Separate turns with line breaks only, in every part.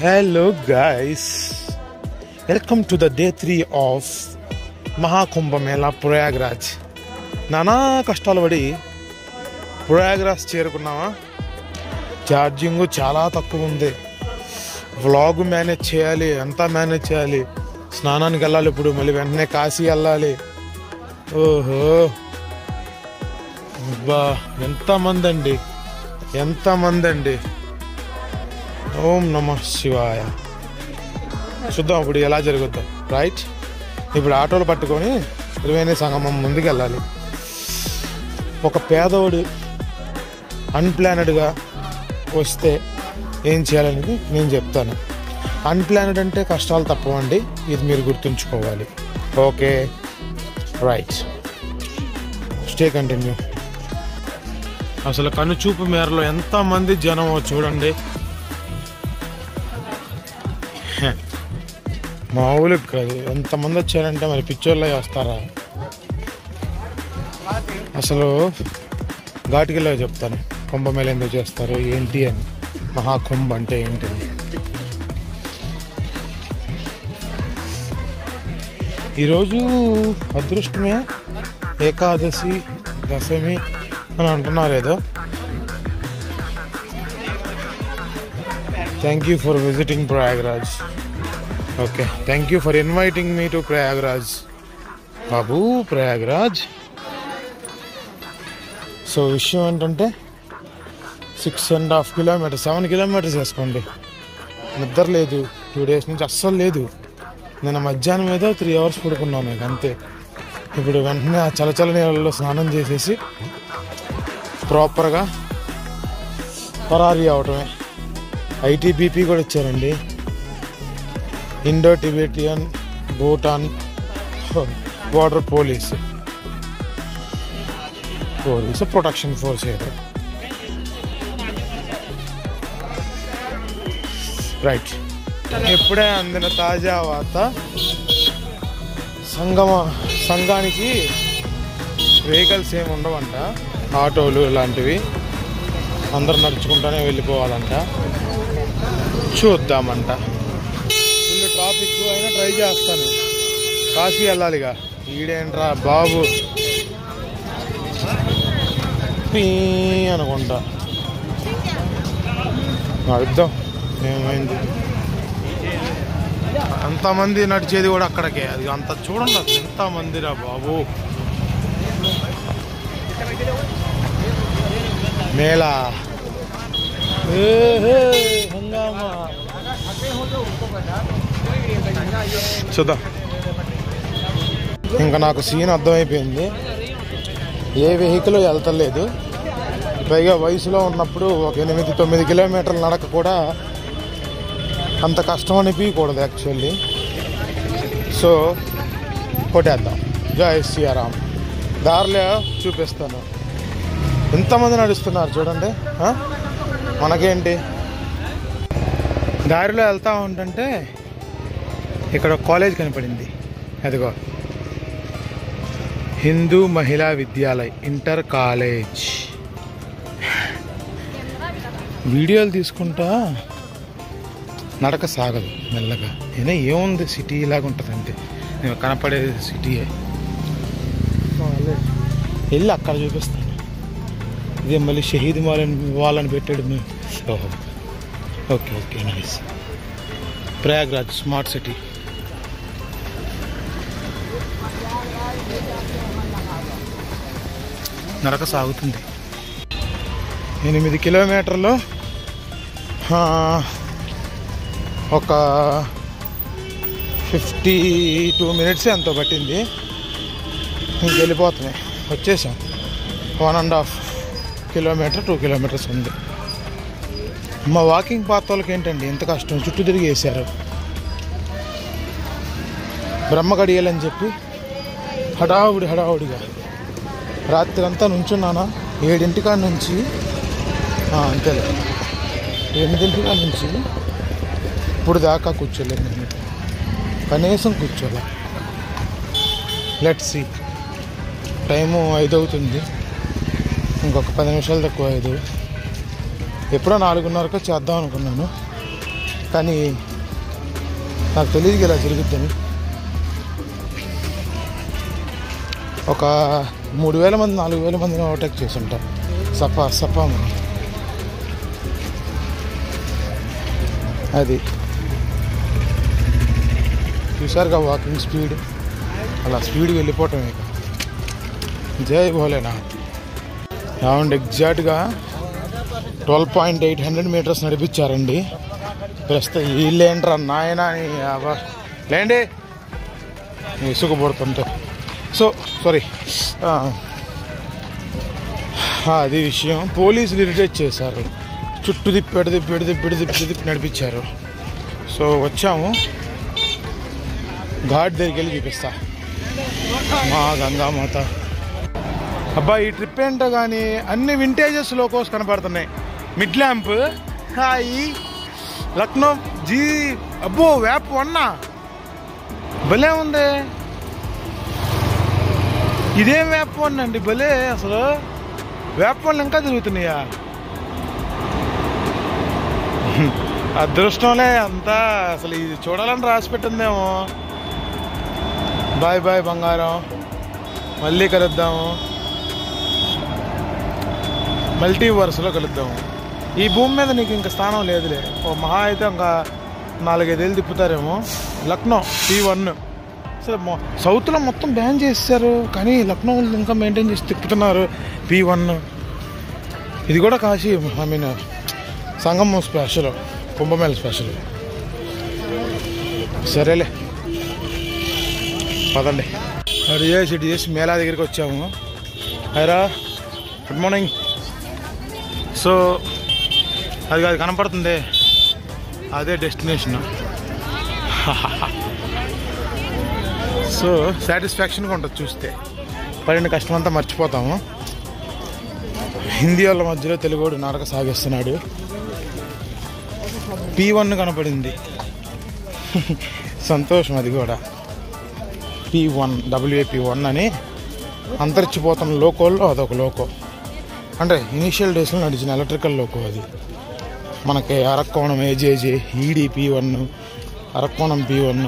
Hello guys, welcome to the day 3 of Mahakumbh Mela Prayagraj. నానా కష్టాలు పడి Prayagraj చేరుకున్నామా. Charging చాలా తక్కువ ఉంది, వ్లాగ్ మేనేజ్ చేయాలి, అంతా మేనేజ్ చేయాలి, స్నానానికి వెళ్ళాలి, ఇప్పుడు మళ్ళీ వెంటనే కాశీ వెళ్ళాలి. ఓహో అబ్బా ఎంతమంది అండి. ఓం నమః శివాయ. చూద్దాం ఇప్పుడు ఎలా జరుగుద్దాం. రైట్, ఇప్పుడు ఆటోలు పట్టుకొని త్రివేణి సంగమం ముందుకు వెళ్ళాలి. ఒక పేదోడు అన్ప్లానెడ్గా వస్తే ఏం చేయాలనేది నేను చెప్తాను. అన్ప్లానెడ్ అంటే కష్టాలు తప్పవండి, ఇది మీరు గుర్తుంచుకోవాలి. Okay right, stay continue. అసలు కనుచూపు మేరలో ఎంతమంది జనం చూడండి, మామూలుగా కాదు. ఎంతమంది వచ్చారంటే మరి పిచ్చోళ్ళ వస్తారా. అసలు ఘాటికిలో చెప్తాను కుంభమేళ ఎందుకు చేస్తారు ఏంటి అని, మహాకుంభ అంటే ఏంటి. ఈరోజు అదృష్టమే, ఏకాదశి, దశమి అని అంటున్నారు ఏదో. Thank you for visiting Prayagraj. Okay, thank you for inviting me to Prayagraj. Babu Prayagraj. So విషయం ఏంటంటే 6.5 కిలోమీటర్స్, 7 కిలోమీటర్స్ వేసుకోండి. నిద్ర లేదు 2 days నుంచి, అస్సలు లేదు. నేను మధ్యాహ్నం ఏదో 3 hours పడుకున్నాను మీకు అంతే. ఇప్పుడు వెంటనే ఆ చలచల నీళ్ళలో స్నానం చేసేసి ప్రాపర్గా పరారీ అవటమే. ఐటీబీపీ కూడా ఇచ్చారండి, Indo Tibetan Bhutan border police protection force ఏదో. రైట్, ఇప్పుడే అందిన తాజా వార్త. సంఘానికి వెహికల్స్ ఏమి ఉండవంట, ఆటోలు ఇలాంటివి, అందరూ నడుచుకుంటూనే వెళ్ళిపోవాలంట. చూద్దామంట. ఫుల్ ట్రాఫిక్ అయినా ట్రై చేస్తాను, కాశీ వెళ్ళాలిగా. ఈడేంట్రా బాబు పీ అనుకుంటా. అర్థం ఏమైంది, అంతమంది నడిచేది కూడా అక్కడికే. అది అంత చూడండి, అసలు ఎంతమందిరా బాబు. మేళా హంగామా. చూద్దాం. ఇంకా నాకు సీన్ అర్థమైపోయింది, ఏ వెహికల్ వెళ్తలేదు. పైగా వయసులో ఉన్నప్పుడు ఒక 8-9 కిలోమీటర్ల నడక కూడా అంత కష్టం అనిపించకూడదు యాక్చువల్లీ. సో కొట్టేద్దాం. జై శ్రీరామ్. దారిలో చూపిస్తాను, ఎంతమంది నడుస్తున్నారు చూడండి. మనకేంటి, దారిలో వెళ్తా ఉంటుంటే ఇక్కడ కాలేజ్ కనపడింది, అదిగో హిందూ మహిళా విద్యాలయ్ ఇంటర్ కాలేజ్. వీడియోలు తీసుకుంటా నడక సాగదు, మెల్లగా. అయినా ఏముంది, సిటీ ఇలాగ ఉంటుంది అంతే, నేను కనపడేది సిటీయే. వెళ్ళి అక్కడ చూపిస్తాను. ఇదే మళ్ళీ షహీద్ వాళ్ళని పెట్టాడు. ఓహో okay okay nice. Prayagraj smart city. నడక సాగుతుంది. 8 కిలోమీటర్లు ఒక 52 minutes ఎంతో పట్టింది. ఇంకెళ్ళిపోతున్నాయి, వచ్చేసాం. 1.5 kilometer 2 kilometers ఉంది. మా వాకింగ్ పాత్ వాళ్ళకి ఏంటండి ఎంత కష్టం, చుట్టూ తిరిగి వేశారు. బ్రహ్మగడియలని చెప్పి హడావుడిగా రాత్రి అంతా నుంచున్నానా. 7 కాడ నుంచి అంతేలే, 8 కాడ నుంచి ఇప్పుడు దాకా కూర్చోలేదు నేను, కనీసం కూర్చోలే. Let's see. టైము 5 అవుతుంది, ఇంకొక 10 నిమిషాలు తక్కువ 5. ఎప్పుడో 4:30 చేద్దాం అనుకున్నాను, కానీ నాకు తెలియదు ఇలా జరుగుద్దని. ఒక 3,000 మంది 4,000 మందిని ఓవర్టేక్ చేసి ఉంటారు సపామని. అది చూసారుగా వాకింగ్ స్పీడ్, అలా స్పీడ్గా వెళ్ళిపోవటం. ఇక జై భోలేనాథ్. అరౌండ్ ఎగ్జాక్ట్గా 12,800 మీటర్స్ నడిపించారండి. ప్రస్తుతం వీళ్ళేంట్రా నాయన అని లేండి ఇసుకుపడుతుంటే. సో సారీ, అది విషయం. పోలీసులు ఇరిటేట్ చేశారు, చుట్టూ తిప్పి నడిపించారు. సో వచ్చాము, ఘాట్ దగ్గరికి వెళ్ళి చూపిస్తా మా గంగామాత. అబ్బా ఈ ట్రిప్ ఏంటో కానీ అన్ని వింటేజెస్ లోకోస్ కనపడుతున్నాయి. మిడ్ ల్యాంప్, హాయి లక్నో జీ, అబ్బో వ్యాప్ 1 భలే ఉంది. ఇదేం వ్యాప్ 1 అండి, భలే. అసలు వ్యాప్ 1 ఇంకా తిరుగుతున్నాయా? అదృష్టంలే అంతా. అసలు ఇది చూడాలని రాసి పెట్టిందేమో. బాయ్ బాయ్ బంగారం, మళ్ళీ కలుద్దాము, మల్టీవర్స్లో కలుద్దాము. ఈ భూమి మీద నీకు ఇంకా స్థానం లేదులే. ఓ మహా అయితే ఇంకా 4-5 ఏళ్ళు తిప్పుతారేమో. లక్నో P1 అసలు సౌత్లో మొత్తం బ్యాన్ చేశారు, కానీ లక్నో ఇంకా మెయింటైన్ చేసి తిప్పుతున్నారు P1. ఇది కూడా Kashi, I mean Sangamam special, Kumbh Mela special. సరేలే పదండి. అటు చేసి మేళా దగ్గరికి వచ్చాము. హైరా, గుడ్ మార్నింగ్. సో అది కనపడుతుంది, అదే డెస్టినేషన్. సో సాటిస్ఫాక్షన్గా ఉంటుంది చూస్తే. పడిన కష్టం అంతా మర్చిపోతాము. హిందీ వాళ్ళ మధ్యలో తెలుగుడు నరక సాగిస్తున్నాడు. P1 కనపడింది, సంతోషం. అది కూడా P1 WAP1 అని అంతరించిపోతున్న లోకోల్లో అదొక లోకో. అంటే ఇనీషియల్ డేస్లో నడిచిన ఎలక్ట్రికల్ లోకో అది. మనకి Arakkonam AJJ, ED P1, Arakkonam P1,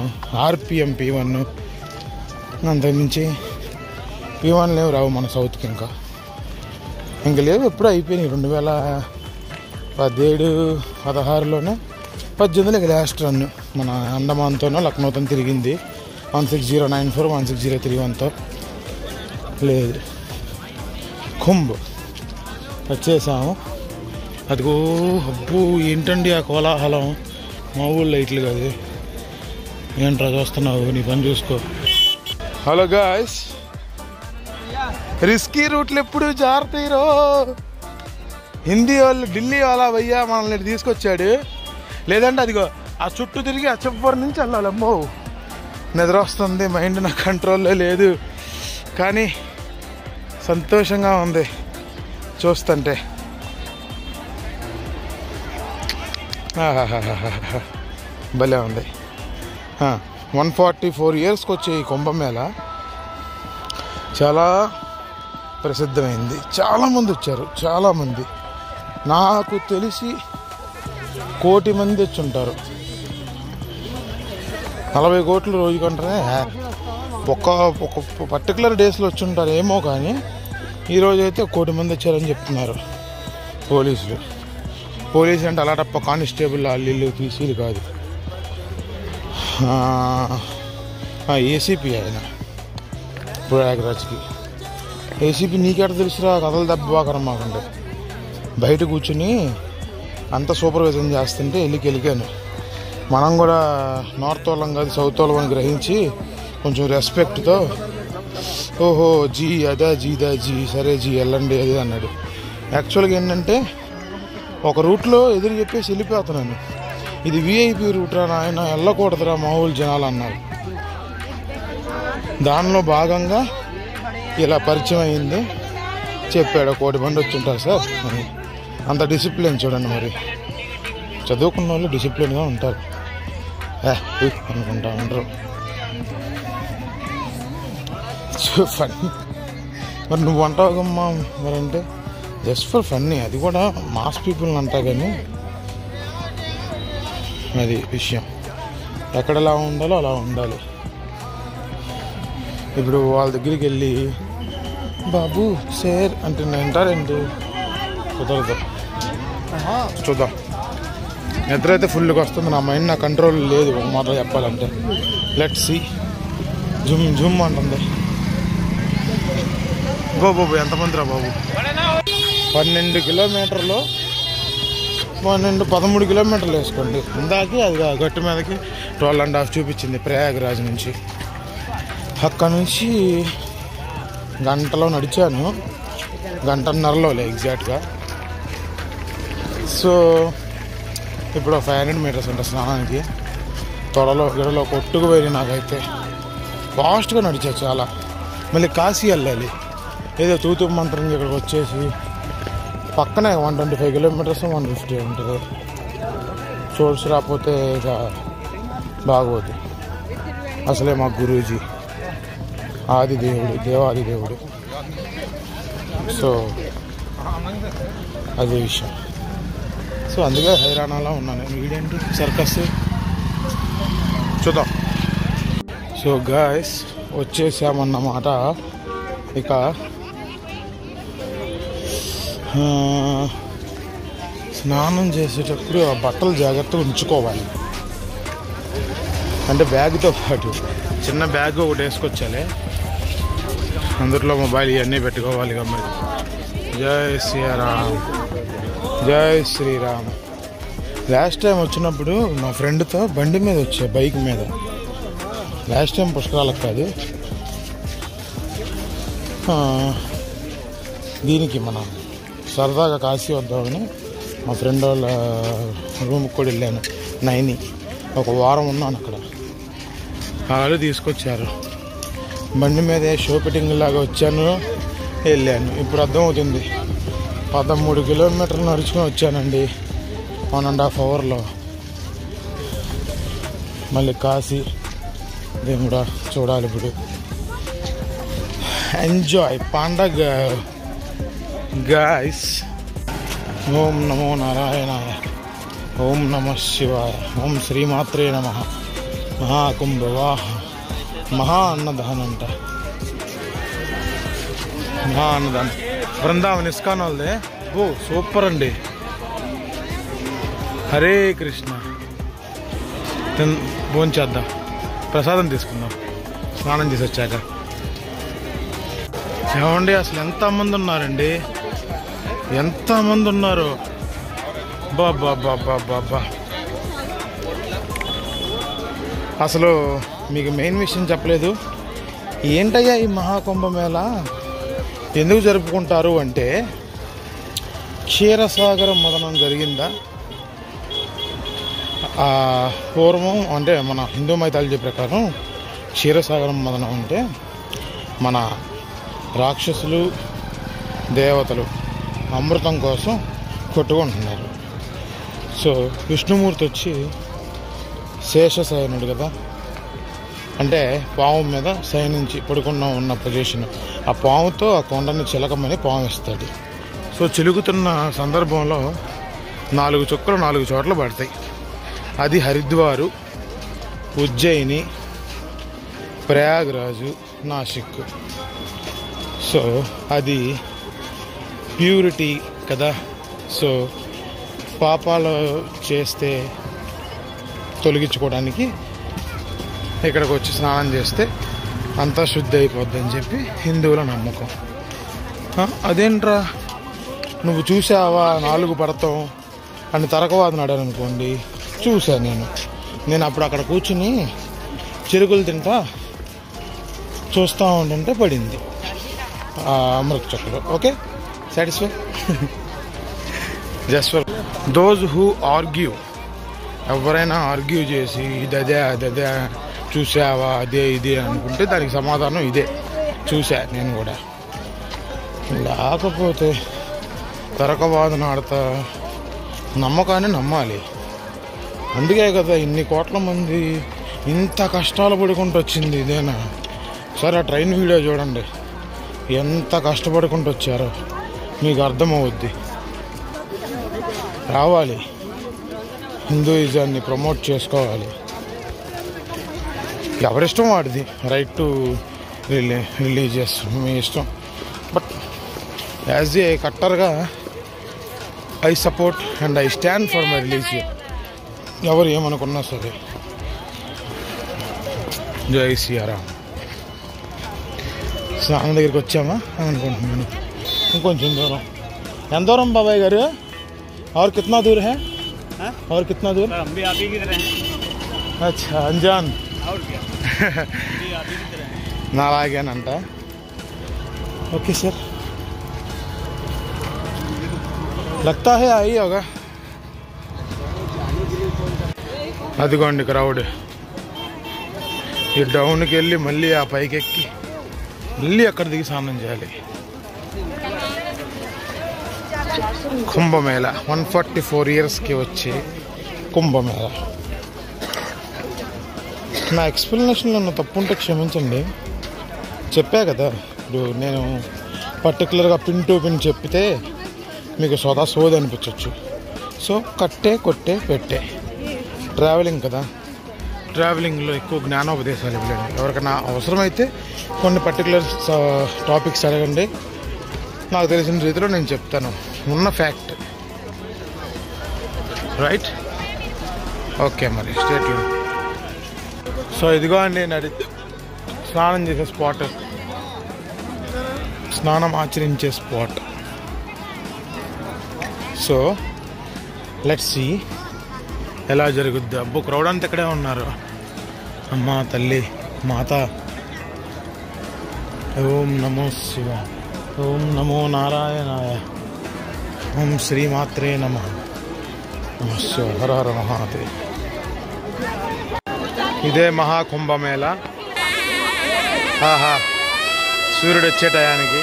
RPM P1, అంతకుమించి P1 లేవు, రావు మన సౌత్కి. ఇంకా లేవు, ఎప్పుడూ అయిపోయినాయి. 2017-16లోనే 18 లాస్ట్ రన్ మన అండమాన్తోనో లక్నోతో తిరిగింది. 16094, 16031తో లేదు. కుంభ్ వచ్చేసాము. అదిగో అబ్బో ఏంటండి ఆ కోలాహలం, మా ఊళ్ళో ఇట్లు కాదు. ఏంట్రా చూస్తున్నావు, నీ పని చూసుకో. హలో గాయ్స్, రిస్కీ రూట్లు ఎప్పుడు జారుతాయిరో. హిందీ వాళ్ళు, ఢిల్లీ వాళ్ళ భయ్యా మనల్ని తీసుకొచ్చాడు. లేదంటే అదిగో ఆ చుట్టూ తిరిగి ఆ చివరి నుంచి వెళ్ళాలమ్మో. నిద్ర వస్తుంది, మైండ్ నా కంట్రోల్లో లేదు, కానీ సంతోషంగా ఉంది చూస్తుంటే. భలే ఉంది. 144 ఇయర్స్కి వచ్చే ఈ కుంభమేళ చాలా ప్రసిద్ధమైంది. చాలామంది వచ్చారు, చాలామంది. నాకు తెలిసి 1 కోటి మంది వచ్చి ఉంటారు. 40 కోట్లు రోజుకంటే ఒక పర్టికులర్ డేస్లో వచ్చి ఉంటారు ఏమో, కానీ ఈరోజు అయితే 1 కోటి మంది వచ్చారని చెప్తున్నారు పోలీసులు. పోలీసు అంటే అలాటప్ప కానిస్టేబుల్ అల్లీలు పీసీలు కాదు. ఏసీపీ ఆయన ప్రయాగ్రాజ్కి. ఏసీపీ నీకెట తెలుసురా, కథలు దెబ్బబాకరం మాకుంటే. బయట కూర్చుని అంత సూపర్వైజన్ చేస్తుంటే వెళ్ళికెళ్ళాను. మనం కూడా నార్త్ వాళ్ళం కాదు, సౌత్ వాళ్ళని గ్రహించి కొంచెం రెస్పెక్ట్తో, ఓహో జీ అదా జీదా జీ, సరే జీ వెళ్ళండి అది అన్నాడు. యాక్చువల్గా ఏంటంటే ఒక రూట్లో ఎదురు చెప్పేసి వెళ్ళిపోతున్నాను. ఇది విఐపి రూట్ రా నాయన, వెళ్ళకూడదురా మామూలు జనాలు అన్నారు. దానిలో భాగంగా ఇలా పరిచయం అయింది. చెప్పాడు 1 కోటి మంది వచ్చి ఉంటారు సార్ అని. అంత డిసిప్లిన్ చూడండి. మరి చదువుకున్న వాళ్ళు డిసిప్లిన్గా ఉంటారు అనుకుంటా ఉంటారు. ఫన్. మరి నువ్వు అంటావు కమ్మా మరి, అంటే జస్ట్ ఫర్ ఫన్నీ. అది కూడా మాస్ పీపుల్ని అంటా, కానీ అది విషయం. ఎక్కడెలా ఉండాలో అలా ఉండాలి. ఇప్పుడు వాళ్ళ దగ్గరికి వెళ్ళి బాబు సేర్ అంటే నేను వింటారేంటి? కుదరదు. చూద్దాం. నిద్ర అయితే ఫుల్గా వస్తుంది. నా మైండ్ నా కంట్రోల్ లేదు ఒక మాట చెప్పాలంటే. Let see. జుమ్ జుమ్ అంటుంది. బాబు ఎంతమంది రా బాబు? 12 కిలోమీటర్లు 13 కిలోమీటర్లు వేసుకోండి. ఇందాకి అది గట్టు మీదకి 12.5 చూపించింది ప్రయాగరాజ్ నుంచి. అక్కడ నుంచి గంటలో నడిచాను, గంటన్నరలో ఎగ్జాక్ట్గా. సో ఇప్పుడు 500 మీటర్స్ ఉంటుంది స్నానానికి. త్వరలో గిడలో కొట్టుకుపోయి నాకైతే ఫాస్ట్గా నడిచా చాలా. మళ్ళీ కాశీ వెళ్ళాలి. ఏదో తూతూ మంత్రం ఇక్కడికి వచ్చేసి పక్కనే 125 కిలోమీటర్స్ 150 ఉంటుంది. చూసి రాకపోతే ఇక బాగోదు. అసలే మా గురూజీ ఆదిదేవుడు, దేవాదిదేవుడు. సో అదే విషయం. సో అందుకే హైరాణాలో ఉన్నాను. వీడేంటి సర్కస్ చూద్దాం. సో గాయస్ వచ్చేసామన్నమాట. ఇక స్నానం చేసేటప్పుడు ఆ బట్టలు జాగ్రత్తగా ఉంచుకోవాలి. అంటే బ్యాగ్తో పాటు చిన్న బ్యాగ్ ఒకటి వేసుకొచ్చాలి. అందులో మొబైల్ ఇవన్నీ పెట్టుకోవాలి. మరి జై శ్రీరామ్, జై శ్రీరామ్. లాస్ట్ టైం వచ్చినప్పుడు మా ఫ్రెండ్తో బండి మీద వచ్చా, బైక్ మీద. లాస్ట్ టైం పుష్కరాలకు కాదు, దీనికి మనం సరదాగా కాశీ వద్దామని మా ఫ్రెండ్ వాళ్ళ రూమ్కి కూడా వెళ్ళాను. నైని ఒక వారం ఉన్నాను అక్కడ. వాళ్ళు తీసుకొచ్చారు బండి మీద. షో ఫిట్టింగ్ లాగా వచ్చాను, వెళ్ళాను. ఇప్పుడు అర్థమవుతుంది. 13 కిలోమీటర్లు నడుచుకొని వచ్చానండి 1.5 అవర్లో. మళ్ళీ కాశీ దేవుడా చూడాలి ఇప్పుడు. ఎంజాయ్ పండగ గాయస్. ఓం నమో నారాయణాయ, ఓం నమ శివాయ, ఓం శ్రీమాత్రే నమః. మహాకుంభవాహ మహా అన్నదానం అంట. మహా అన్నదానం బృందావన్ ఇస్కాన్ వాళ్ళదే. ఓ సూపర్ అండి. హరే కృష్ణ. భోంచేద్దాం, ప్రసాదం తీసుకుందాం స్నానం చేసి వచ్చాక. ఏమండి అసలు ఎంతమంది ఉన్నారండి, ఎంతమంది ఉన్నారు. బాబా బాబా బాబా. అసలు మీకు మెయిన్ విషయం చెప్పలేదు. ఏంటయ్యా ఈ మహాకుంభమేళ ఎందుకు జరుపుకుంటారు అంటే, క్షీరసాగరం మదనం జరిగిందా పూర్వం. అంటే మన హిందూ మైథాలజీ ప్రకారం క్షీరసాగరం మదనం అంటే మన రాక్షసులు దేవతలు అమృతం కోసం కొట్టుకుంటున్నారు. సో విష్ణుమూర్తి వచ్చి శేషశయనుడు కదా, అంటే పాము మీద శయనించి పడుకున్న ఉన్న పొజిషన్. ఆ పాముతో ఆ కొండని చిలకమని పాము ఇస్తాడు. సో చిలుకుతున్న సందర్భంలో 4 చుక్కలు 4 చోట్ల పడతాయి. అది హరిద్వారు, ఉజ్జయిని, ప్రయాగరాజు, నాసిక్. సో అది ప్యూరిటీ కదా. సో పాపాలు చేస్తే తొలగించుకోవడానికి ఇక్కడికి వచ్చి స్నానం చేస్తే అంతా శుద్ధి అయిపోద్ది అని చెప్పి హిందువుల నమ్మకం. అదేంట్రా నువ్వు చూసావా 4 పడతాం అని తరకవాదన అడారు అనుకోండి. చూశాను నేను అప్పుడు అక్కడ కూర్చుని చిరుకులు తింటా చూస్తూ ఉంటుంటే పడింది అమృత చక్రం. Okay, satisfy. Just for those who argue. ఎవరైనా ఆర్గ్యూ చేసి ఇదే అదే చూసావా అదే ఇదే అనుకుంటే దానికి సమాధానం ఇదే, చూసా నేను కూడా. లేకపోతే తరకవాదన ఆడతా. నమ్మకాన్ని నమ్మాలి. అందుకే కదా ఇన్ని కోట్ల మంది ఇంత కష్టాలు పడుకుంటూ వచ్చింది. ఇదేనా? సరే ఆ ట్రైన్ వీడియో చూడండి, ఎంత కష్టపడుకుంటూ వచ్చారో మీకు అర్థమవుద్ది. రావాలి హిందూయిజాన్ని ప్రమోట్ చేసుకోవాలి. ఎవరిష్టం వాడిది, రైట్ టు రిలీజియస్, మీ ఇష్టం. బట్ యాజ్ ఏ కట్టర్గా I support and I stand for my religion. ఎవరు ఏమనుకున్నా సరే. జై శ్రీరామ్. స్నానం దగ్గరికి వచ్చామా అనుకుంటున్నాను. ఇంకొంచెం దూరం. ఎంత దూరం బాబాయ్ గారు? और कितना दूर है? और कितना दूर? हम भी आप ही की तरह हैं. अच्छा अनजान. और क्या? भी आप ही की तरह हैं. నాలాగేనంట. Okay sir. लगता है आई होगा. అదిగోండి క్రౌడ్. ఈ డౌన్కి వెళ్ళి మళ్ళీ ఆ పైకి ఎక్కి మళ్ళీ అక్కడ దిగి స్నానం చేయాలి. కుంభమేళ 144 ఇయర్స్కి వచ్చే కుంభమేళ. నా ఎక్స్ప్లెనేషన్లో ఉన్న తప్పు ఉంటే క్షమించండి. చెప్పా కదా, ఇప్పుడు నేను పర్టికులర్గా పిన్ టు పిన్ చెప్పితే మీకు సోది అనిపించవచ్చు. సో కట్టే కొట్టే పెట్టే ట్రావెలింగ్ కదా, ట్రావెలింగ్లో ఎక్కువ జ్ఞానోపదేశాలు ఇవ్వండి. ఎవరికైనా అవసరమైతే కొన్ని పర్టికులర్ టాపిక్స్ అడగండి, నాకు తెలిసిన రీతిలో నేను చెప్తాను. ఉన్న ఫ్యాక్ట్ రైట్. ఓకే మరి స్టేట్. సో ఇదిగో అండి స్నానం చేసే స్పాట్, స్నానం ఆచరించే స్పాట్. సో లెట్స్ సీ ఎలా జరుగుద్ది. అబ్బో క్రౌడ్ అంతా ఇక్కడే ఉన్నారు. అమ్మా తల్లి మాత. ఓం నమో శివ, ఓం నమో నారాయణాయ, ఓం శ్రీమాత్రే నమః, నమః శివ, హర హర మహాదేవ్. ఇదే మహాకుంభమేళ. ఆహా, సూర్యుడు వచ్చే టయానికి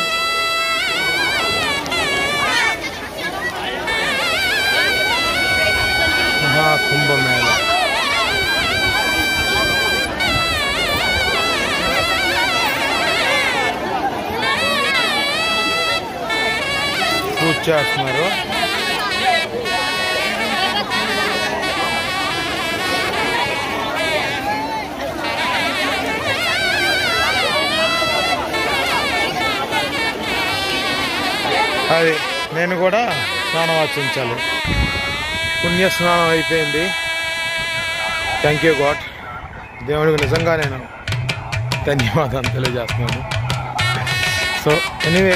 మహాకుంభమేళ. పూజ చేస్తున్నారు. అది నేను కూడా స్నానం ఆచరించాలి. పుణ్యస్నానం అయిపోయింది. Thank you God. దేవుడికి నిజంగా నేను ధన్యవాదాలు తెలియజేస్తున్నాను. సో ఎనీవే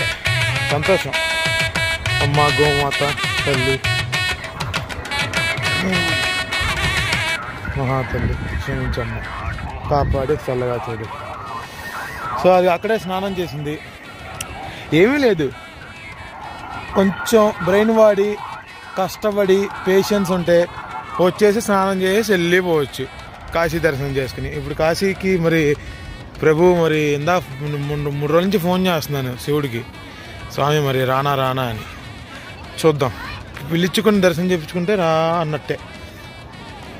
సంతోషం. అమ్మ గోమాత తల్లి మహాతల్లి క్షమించమ్మ, కాపాడి చల్లగా చూడు. సో అది అక్కడే స్నానం చేసింది. ఏమీ లేదు, కొంచెం బ్రెయిన్ వాడి కష్టపడి పేషెన్స్ ఉంటే వచ్చేసి స్నానం చేసి వెళ్ళిపోవచ్చు కాశీ దర్శనం చేసుకుని. ఇప్పుడు కాశీకి మరి ప్రభు మరి ఇందా 3 రోజుల నుంచి ఫోన్ చేస్తున్నాను శివుడికి, స్వామి మరి రానా రానా అని. చూద్దాం, పిలిచుకుని దర్శనం చేయించుకుంటే రా అన్నట్టే,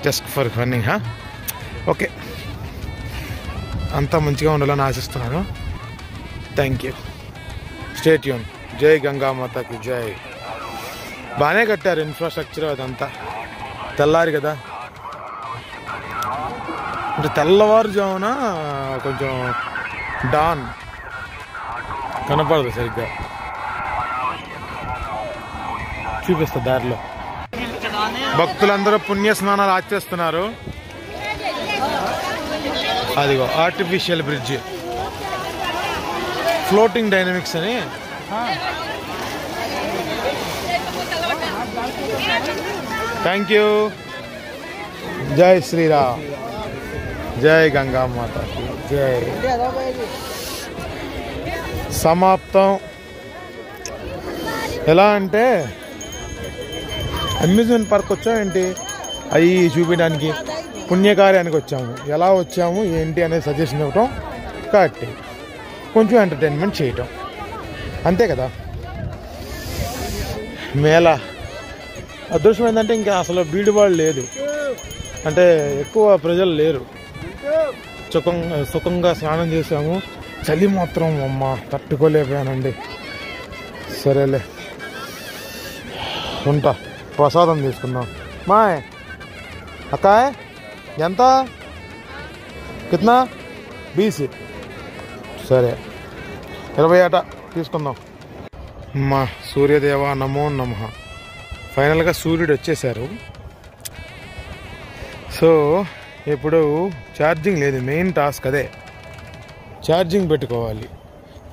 జస్ట్ ఫర్ ఫన్నింగ్. ఓకే, అంతా మంచిగా ఉండాలని ఆశిస్తున్నాను. Thank you. Stay tune. జై గంగామాతకి జై. బాగానే కట్టారు ఇన్ఫ్రాస్ట్రక్చర్ అదంతా. తెల్లారి కదా, అంటే తెల్లవారుజామున కొంచెం డాన్ కనపడదు సరిగ్గా. చూపిస్తా దారిలో. భక్తులందరూ పుణ్య స్నానాలు ఆచరిస్తున్నారు. అదిగో ఆర్టిఫిషియల్ బ్రిడ్జ్, ఫ్లోటింగ్ డైనమిక్స్ అని. Thank you. జై శ్రీరామ్, జై గంగామాతకి జై. సమాప్తం. ఎలా అంటే అమ్యూజ్మెంట్ పార్క్ వచ్చాము ఏంటి, అవి చూపించడానికి పుణ్యకార్యానికి వచ్చాము. ఎలా వచ్చాము ఏంటి అనేది సజెషన్ ఇవ్వటం, కరెక్ట్, కొంచెం ఎంటర్టైన్మెంట్ చేయటం, అంతే కదా. మేళ అదృష్టం ఏంటంటే ఇంకా అసలు బీడుబాడు లేదు, అంటే ఎక్కువ ప్రజలు లేరు. సుఖంగా స్నానం చేసాము. చలి మాత్రం అమ్మ తట్టుకోలేకపోయానండి. సరేలే, ఉంటా, ప్రసాదం తీసుకుందాం. మాయ్ అక్కాయ్ ఎంత? కిतना? 20. సరే 20 అట తీసుకుందాం. మా సూర్యదేవ నమో నమః. ఫైనల్గా సూర్యుడు వచ్చేసారు. సో ఇప్పుడు ఛార్జింగ్ లేదు, మెయిన్ టాస్క్ అదే, ఛార్జింగ్ పెట్టుకోవాలి.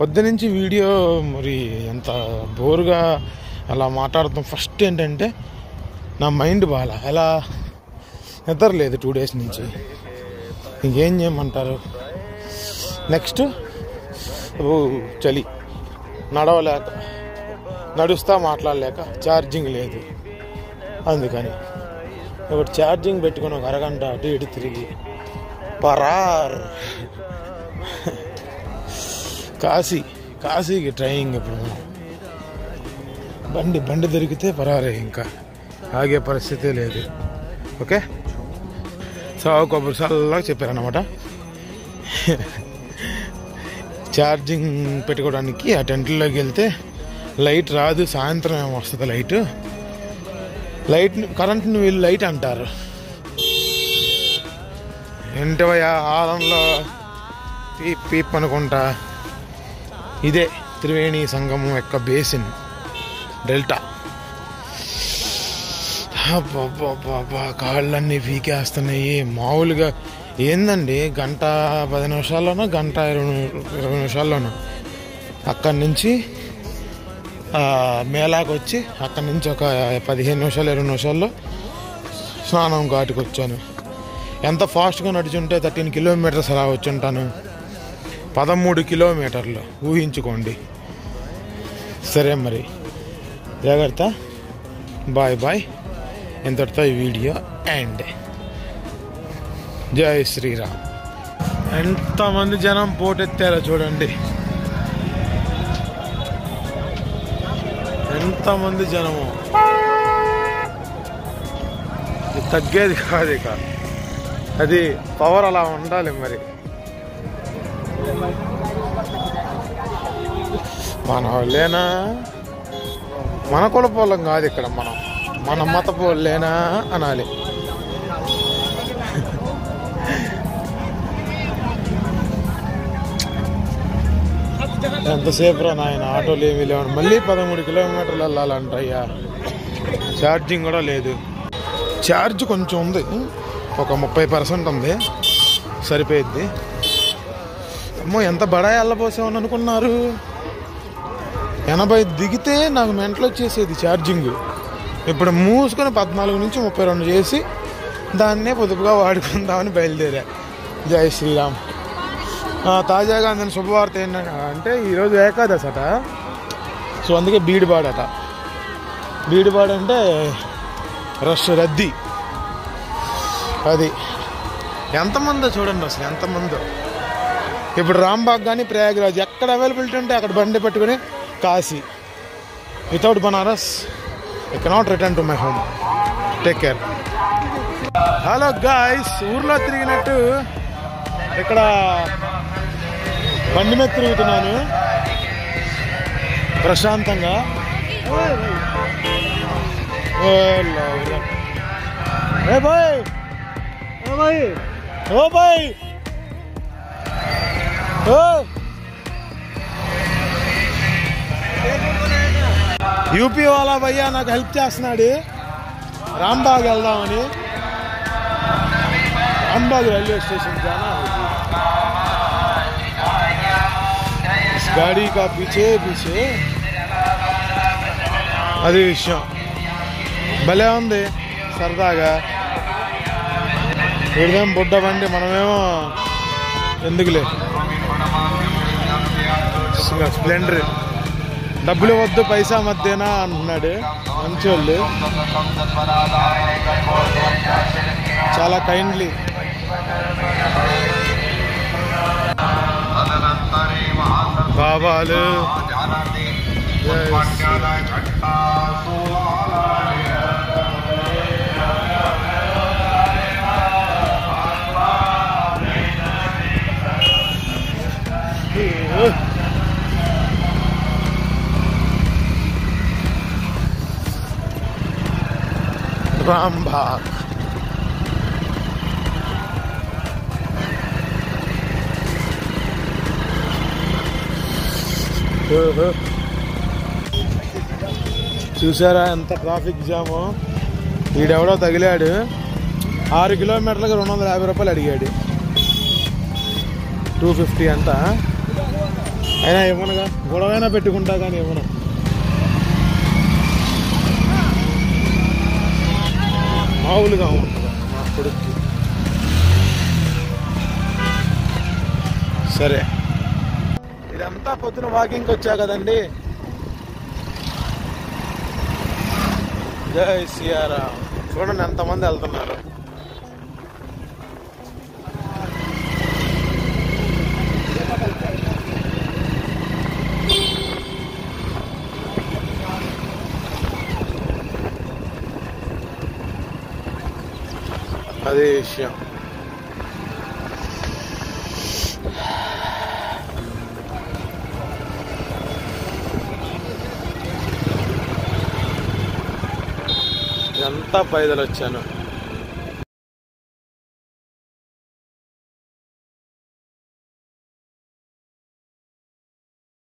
పొద్దునుంచి వీడియో మరి ఎంత బోరుగా అలా మాట్లాడుతాం. ఫస్ట్ ఏంటంటే నా మైండ్ బాగా అలా నిద్రలేదు 2 days నుంచి. ఇంకేం చేయమంటారు? నెక్స్ట్ చలి, నడవలేక, నడుస్తా మాట్లాడలేక, ఛార్జింగ్ లేదు. అందుకని ఇప్పుడు ఛార్జింగ్ పెట్టుకుని ఒక అరగంట అటు ఇటు తిరిగి పరార్ కాశీకి ట్రైనింగ్. ఇప్పుడు బండి దొరికితే పరారే, ఇంకా ఆగే పరిస్థితే లేదు. ఓకే, సాగు కొబ్బరి సార్లాగా చెప్పారన్నమాట. ఛార్జింగ్ పెట్టుకోవడానికి ఆ టెంట్లోకి వెళ్తే లైట్ రాదు, సాయంత్రం ఏమో వస్తుంది లైట్ కరెంట్ని వీళ్ళు లైట్ అంటారు. ఏంటవయ్యా హాలంలో పీప్ అనుకుంటా. ఇదే త్రివేణి సంగమం యొక్క బేసిన్ డెల్టా. బాబా కాళ్ళన్నీ పీకేస్తున్నాయి మామూలుగా. ఏందండి, గంట 10 నిమిషాల్లోనో, గంట 20 నిమిషాల్లోనో అక్కడి నుంచి మేళాకి వచ్చి అక్కడి నుంచి ఒక 15 నిమిషాలు 20 నిమిషాల్లో స్నానం ఘాటుకు వచ్చాను. ఎంత ఫాస్ట్గా నడుచుంటే 13 కిలోమీటర్స్ అలా వచ్చుంటాను. 13 కిలోమీటర్లు ఊహించుకోండి. సరే మరి జాగ్రత్త, బాయ్. ఎంతటితో ఈ వీడియో అండ్ జై శ్రీరామ్. ఎంతమంది జనం పోటెత్తారో చూడండి, ఎంతమంది జనము. తగ్గేది కాదు ఇక, అది పవర్ అలా ఉండాలి. మరి మన వాళ్ళేనా, మన కులపోలం కాదు ఇక్కడ, మన మత పోలేనా అనాలి. ఎంతసేపు రా నాయన, ఆటోలు ఏమీ లేవు. మళ్ళీ 13 కిలోమీటర్లు వెళ్ళాలంట. అయ్యా ఛార్జింగ్ కూడా లేదు. ఛార్జ్ కొంచెం ఉంది, ఒక 30% ఉంది, సరిపోయిద్ది. అమ్మో ఎంత బడాయి వెళ్ళబోసామని అనుకున్నారు. 80 దిగితే నాకు మెంటలు వచ్చేసేది ఛార్జింగ్. ఇప్పుడు మూసుకొని 14 నుంచి 32 చేసి దాన్నే పొదుపుగా వాడుకుందామని బయలుదేరా. జై శ్రీరామ్. తాజాగా అందిన శుభవార్త ఏంటంటే ఈరోజు ఏకాదశి అట. సో అందుకే బీడుబాడట. బీడుబాడు అంటే రద్దీ. అది ఎంతమందో చూడండి, అసలు ఎంతమందో. ఇప్పుడు రాంబాగ్ కానీ ప్రయాగ్రాజ్ ఎక్కడ అవైలబిలిటీ ఉంటే అక్కడ బండి పెట్టుకుని Kashi. Without Banaras I cannot return to my home. Take care. Hello guys, ఊర్లో తిరిగినట్టు ఇక్కడ బండి మీద తిరుగుతున్నాను ప్రశాంతంగా. యూపీ వాళ్ళ భయ్యా నాకు హెల్ప్ చేస్తున్నాడు రాంబాగ్ వెళ్దామని. रामबाग रेलवे स्टेशन जाना होगी। इस गाड़ी का पीछे అది విషయం. భలే ఉంది సరదాగా. వీడిదేం బుడ్డ బండి, మనమేమో ఎందుకులే. స్ప్లెండర్. డబ్బులు వద్దు పైసా మధ్యనా అంటున్నాడు. మంచోళ్ళు, చాలా కైండ్లీ. బాబాలు రాంబాగ్. చూసారా ఎంత ట్రాఫిక్ జాము. వీడెవడో తగిలాడు. 6 కిలోమీటర్లకు 250 రూపాయలు అడిగాడు. 250 అంట. అయినా ఇవ్వనుగా, గొడవైనా పెట్టుకుంటా కానీ ఇవ్వను. మామూలుగా ఉంటుంది మా కొడుకు. సరే, ఇదంతా పొద్దున వాకింగ్కి వచ్చా కదండి. జై సియారాం. చూడండి ఎంతమంది వెళ్తున్నారు. అదే విషయం. ఎంత పైదలు వచ్చాను.